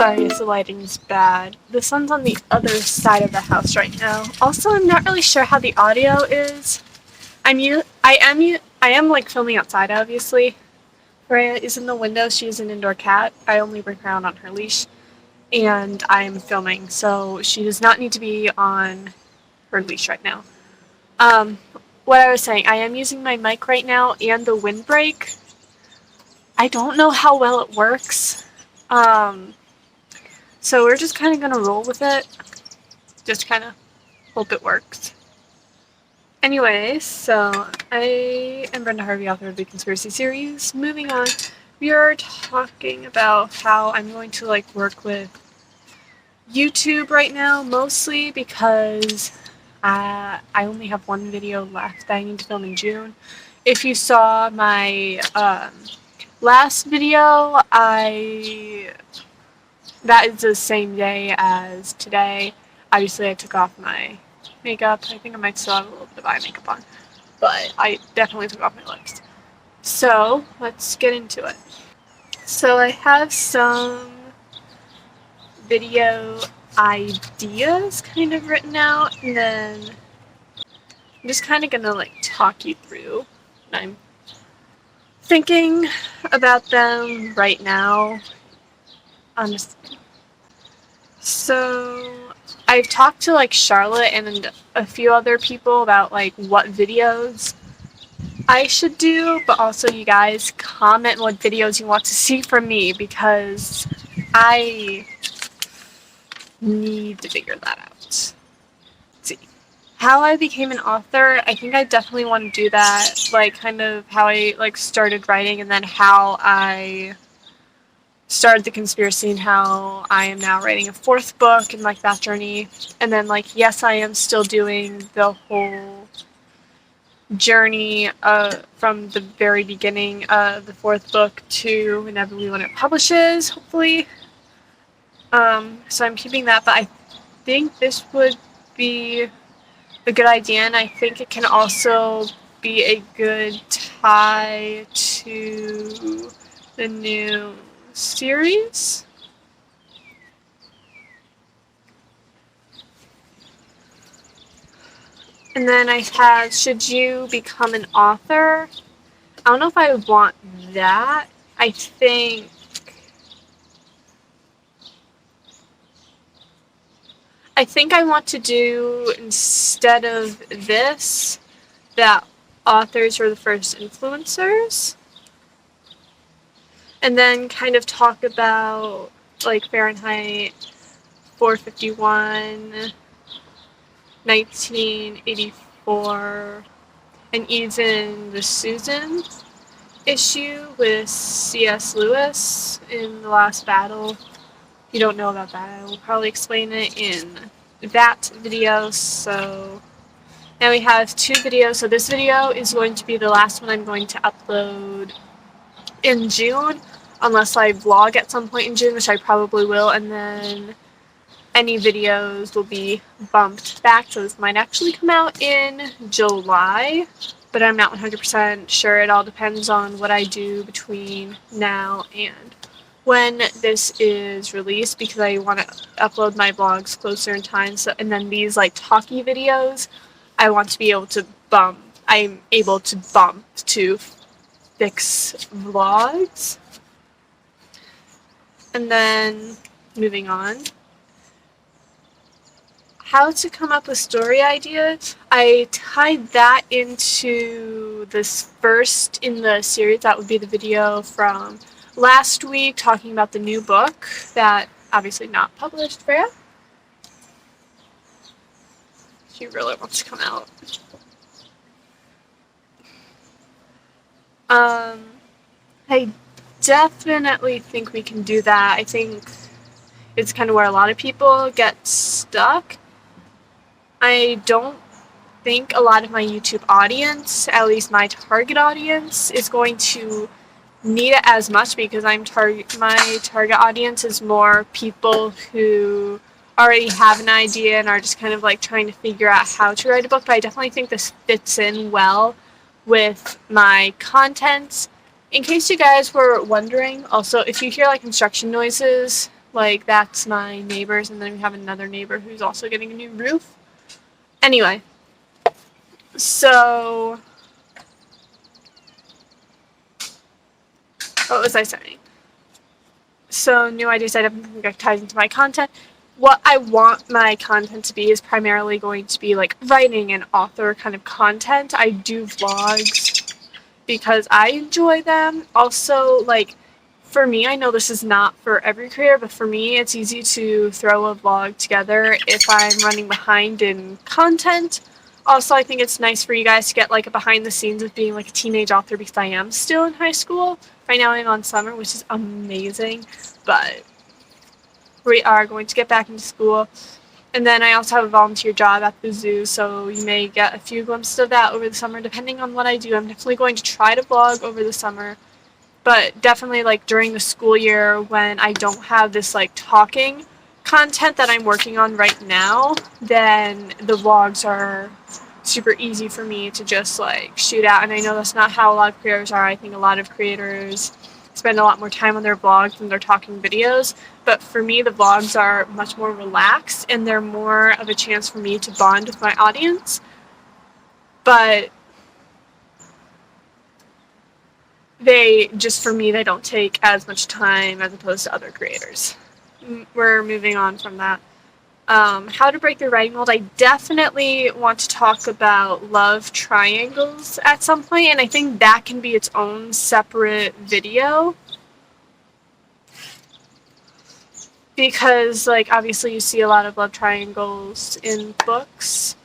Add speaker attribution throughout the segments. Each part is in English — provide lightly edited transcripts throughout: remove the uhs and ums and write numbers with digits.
Speaker 1: Sorry if the lighting is bad. The sun's on the other side of the house right now. Also, I'm not really sure how the audio is. I am like filming outside, obviously. Freya is in the window. She is an indoor cat. I only bring her out on her leash. And I'm filming, so she does not need to be on her leash right now. What I was saying, I am using my mic right now and the windbreak. I don't know how well it works. So we're just kind of gonna roll with it. Just kind of hope it works. Anyway, so I am Brenda Harvey, author of the Conspiracy Series. Moving on, we are talking about how I'm going to work with YouTube right now, mostly because I only have one video left that I need to film in June. If you saw my last video, that is the same day as today. Obviously, I took off my makeup. I think I might still have a little bit of eye makeup on, but I definitely took off my lips. So let's get into it. So I have some video ideas kind of written out, and then I'm just kind of gonna talk you through. I'm thinking about them right now. Honestly. So I've talked to Charlotte and a few other people about what videos I should do, but also you guys comment what videos you want to see from me, because I need to figure that out. Let's see. How I became an author, I think I definitely want to do that, kind of how I started writing, and then how I started the conspiracy and how I am now writing a 4th book and that journey. And then yes, I am still doing the whole journey from the very beginning of the 4th book to inevitably when it publishes, hopefully. So I'm keeping that, but I think this would be a good idea, and I think it can also be a good tie to the new series. And then I have, should you become an author? I don't know if I would want that. I think I want to do, instead of this, that authors are the first influencers. And then kind of talk about Fahrenheit 451, 1984, and even the Susan issue with C.S. Lewis in The Last Battle. If you don't know about that, I will probably explain it in that video. So now we have 2 videos. So this video is going to be the last one I'm going to upload in June, unless I vlog at some point in June, which I probably will, and then any videos will be bumped back, so this might actually come out in July, but I'm not 100% sure. It all depends on what I do between now and when this is released, because I want to upload my vlogs closer in time. So, and then these talky videos, I want to be able to bump. I'm able to bump to 6 vlogs. And then moving on, how to come up with story ideas. I tied that into this first in the series. That would be the video from last week talking about the new book that obviously not published. Freya, she really wants to come out. I definitely think we can do that. I think it's kind of where a lot of people get stuck. I don't think a lot of my YouTube audience, at least my target audience, is going to need it as much, because my target audience is more people who already have an idea and are just kind of trying to figure out how to write a book. But I definitely think this fits in well with my content. In case you guys were wondering, also, if you hear construction noises, Like, that's my neighbors, and then we have another neighbor who's also getting a new roof. Anyway, so what was I saying? So, new ideas, I definitely think that ties into my content. What I want my content to be is primarily going to be like writing and author kind of content. I do vlogs because I enjoy them. Also, like, for me, I know this is not for every creator, but for me, it's easy to throw a vlog together if I'm running behind in content. Also, I think it's nice for you guys to get like a behind the scenes of being like a teenage author, because I am still in high school. Right now I'm on summer, which is amazing, but we are going to get back into school. And then I also have a volunteer job at the zoo, so you may get a few glimpses of that over the summer, depending on what I do. I'm definitely going to try to vlog over the summer, but definitely like during the school year when I don't have this like talking content that I'm working on right now, then the vlogs are super easy for me to just like shoot out. And I know that's not how a lot of creators are. I think a lot of creators spend a lot more time on their vlogs than their talking videos, but for me the vlogs are much more relaxed and they're more of a chance for me to bond with my audience. But they just, for me, they don't take as much time as opposed to other creators. We're moving on from that. How to break the writing mold. I definitely want to talk about love triangles at some point, and I think that can be its own separate video. Because, like, obviously you see a lot of love triangles in books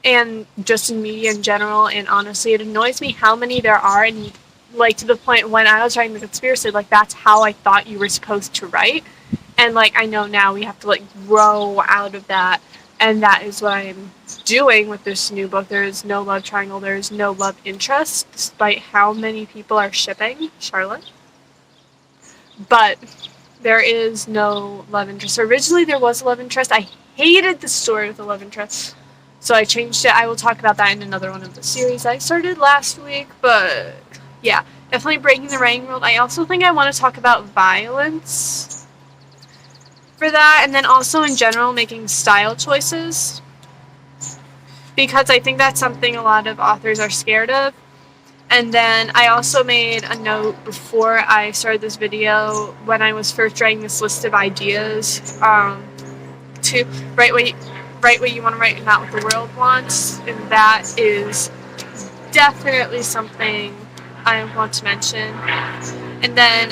Speaker 1: and just in media in general, and honestly, it annoys me how many there are, and, like, to the point when I was writing The Conspiracy, like, that's how I thought you were supposed to write. And, like, I know now we have to, like, grow out of that, and that is what I'm doing with this new book. There is no love triangle, there is no love interest, despite how many people are shipping Charlotte. But there is no love interest. Originally, there was a love interest. I hated the story with the love interest, so I changed it. I will talk about that in another one of the series I started last week, but yeah, definitely breaking the writing world. I also think I want to talk about violence for that, and then also in general making style choices, because I think that's something a lot of authors are scared of. And then I also made a note before I started this video, when I was first writing this list of ideas, to write what you want to write and not what the world wants, and that is definitely something I want to mention. And then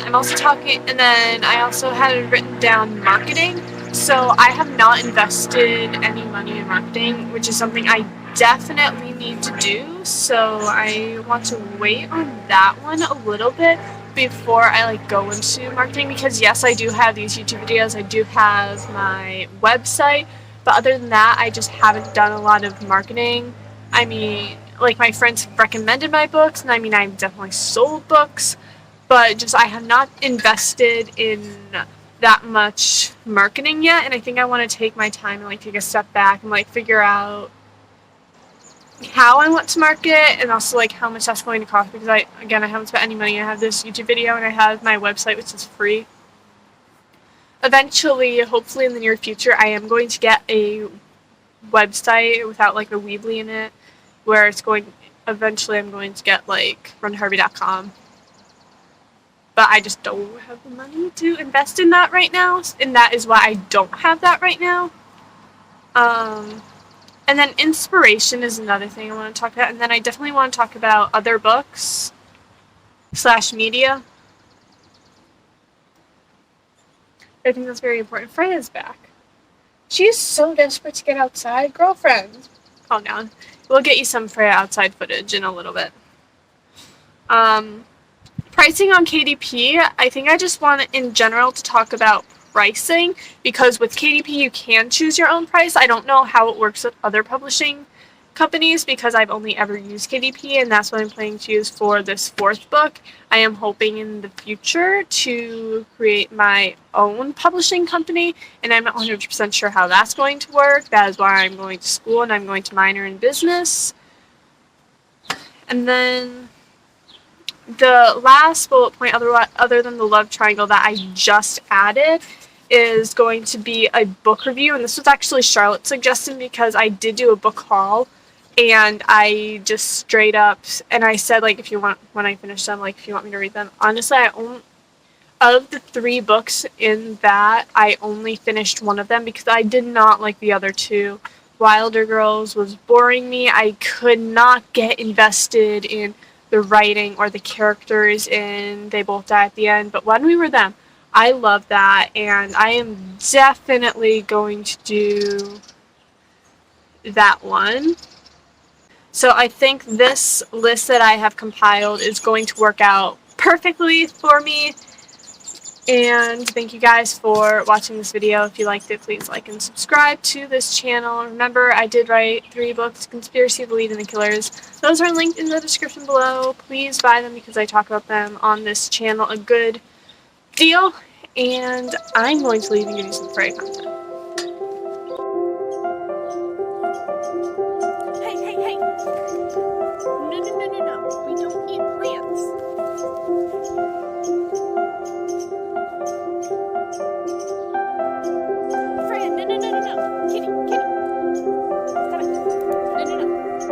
Speaker 1: I also had written down marketing. So I have not invested any money in marketing, which is something I definitely need to do. So I want to wait on that one a little bit before I like go into marketing, because yes, I do have these YouTube videos, I do have my website, but other than that, I just haven't done a lot of marketing. I mean, like, my friends recommended my books, and I mean, I've definitely sold books, but just I have not invested in that much marketing yet, and I think I want to take my time and like take a step back and like figure out how I want to market, and also like how much that's going to cost, because I haven't spent any money. I have this YouTube video and I have my website, which is free. Eventually, hopefully in the near future, I am going to get a website without like a Weebly in it, where eventually I'm going to get like BrendaHarvey.com. But I just don't have the money to invest in that right now, and that is why I don't have that right now. And then inspiration is another thing I want to talk about, and then I definitely want to talk about other books / media. I think that's very important. Freya's back. She's so desperate to get outside. Girlfriend, calm down. We'll get you some Freya outside footage in a little bit. Pricing on KDP, I think I just want in general to talk about pricing, because with KDP you can choose your own price. I don't know how it works with other publishing companies, because I've only ever used KDP, and that's what I'm planning to use for this 4th book. I am hoping in the future to create my own publishing company, and I'm not 100% sure how that's going to work. That is why I'm going to school, and I'm going to minor in business. And then the last bullet point, other than the love triangle, that I just added is going to be a book review, and this was actually Charlotte's suggestion because I did do a book haul, and I just straight up, and I said, like, if you want, when I finish them, like, if you want me to read them. Honestly, of the 3 books in that, I only finished one of them because I did not like the other 2. Wilder Girls was boring me. I could not get invested in the writing or the characters, and they both die at the end. But When We Were Them, I love that, and I am definitely going to do that one. So I think this list that I have compiled is going to work out perfectly for me. And thank you guys for watching this video. If you liked it, please like and subscribe to this channel. Remember, I did write 3 books, Conspiracy, The Lead, and The Killers. Those are linked in the description below. Please buy them because I talk about them on this channel a good deal. And I'm going to leave and give you some free content. Hey, hey, hey!